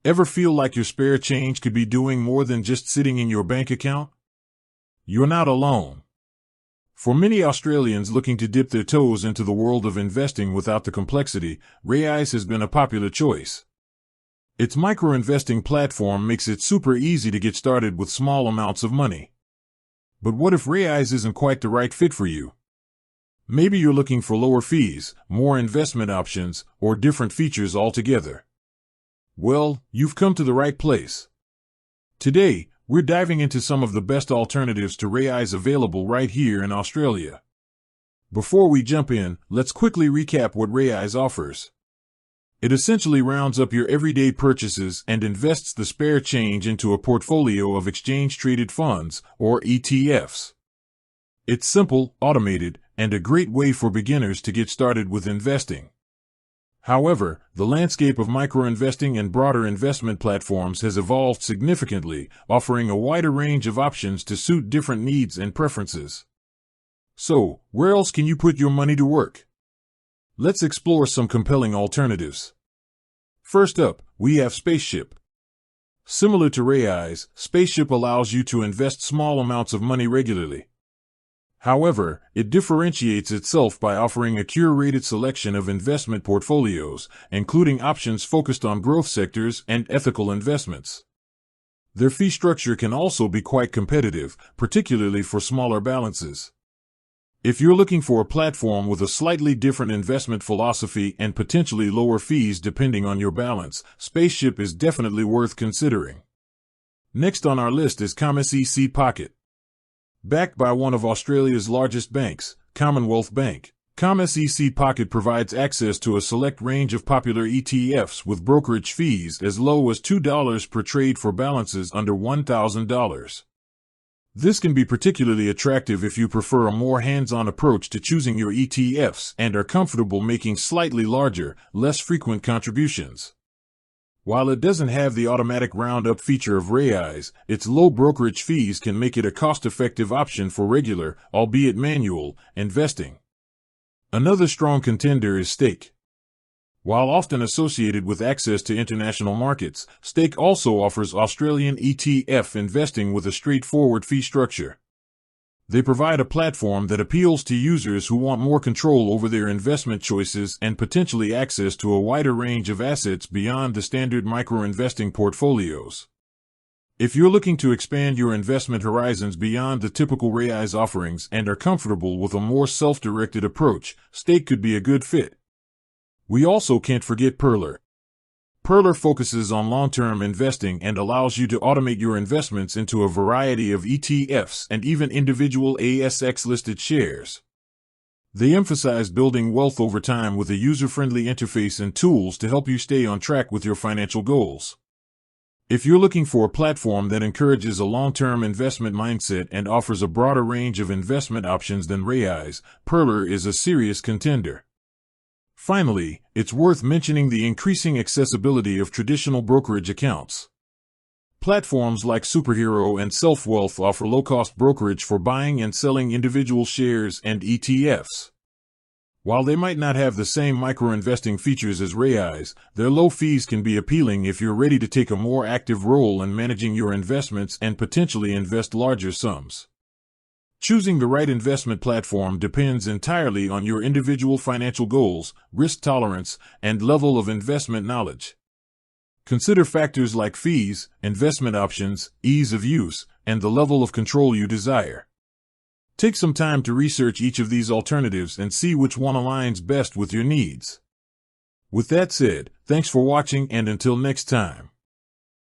Ever feel like your spare change could be doing more than just sitting in your bank account? You're not alone. For many Australians looking to dip their toes into the world of investing without the complexity, Raiz has been a popular choice. Its micro-investing platform makes it super easy to get started with small amounts of money. But what if Raiz isn't quite the right fit for you? Maybe you're looking for lower fees, more investment options, or different features altogether. Well, you've come to the right place. Today, we're diving into some of the best alternatives to Raiz available right here in Australia. Before we jump in, let's quickly recap what Raiz offers. It essentially rounds up your everyday purchases and invests the spare change into a portfolio of exchange-traded funds, or ETFs. It's simple, automated, and a great way for beginners to get started with investing. However, the landscape of micro-investing and broader investment platforms has evolved significantly, offering a wider range of options to suit different needs and preferences. So, where else can you put your money to work? Let's explore some compelling alternatives. First up, we have Spaceship. Similar to Raiz, Spaceship allows you to invest small amounts of money regularly. However, it differentiates itself by offering a curated selection of investment portfolios, including options focused on growth sectors and ethical investments. Their fee structure can also be quite competitive, particularly for smaller balances. If you're looking for a platform with a slightly different investment philosophy and potentially lower fees depending on your balance, Spaceship is definitely worth considering. Next on our list is Canva Pocket. Backed by one of Australia's largest banks, Commonwealth Bank, Canva Pocket provides access to a select range of popular ETFs with brokerage fees as low as $2 per trade for balances under $1,000. This can be particularly attractive if you prefer a more hands-on approach to choosing your ETFs and are comfortable making slightly larger, less frequent contributions. While it doesn't have the automatic roundup feature of Raiz, its low brokerage fees can make it a cost-effective option for regular, albeit manual, investing. Another strong contender is Stake. While often associated with access to international markets, Stake also offers Australian ETF investing with a straightforward fee structure. They provide a platform that appeals to users who want more control over their investment choices and potentially access to a wider range of assets beyond the standard micro-investing portfolios. If you're looking to expand your investment horizons beyond the typical Raiz offerings and are comfortable with a more self-directed approach, Stake could be a good fit. We also can't forget Pearler. Pearler focuses on long-term investing and allows you to automate your investments into a variety of ETFs and even individual ASX-listed shares. They emphasize building wealth over time with a user-friendly interface and tools to help you stay on track with your financial goals. If you're looking for a platform that encourages a long-term investment mindset and offers a broader range of investment options than Raiz, Pearler is a serious contender. Finally, it's worth mentioning the increasing accessibility of traditional brokerage accounts. Platforms like Superhero and SelfWealth offer low-cost brokerage for buying and selling individual shares and ETFs. While they might not have the same micro-investing features as Raiz, their low fees can be appealing if you're ready to take a more active role in managing your investments and potentially invest larger sums. Choosing the right investment platform depends entirely on your individual financial goals, risk tolerance, and level of investment knowledge. Consider factors like fees, investment options, ease of use, and the level of control you desire. Take some time to research each of these alternatives and see which one aligns best with your needs. With that said, thanks for watching and until next time.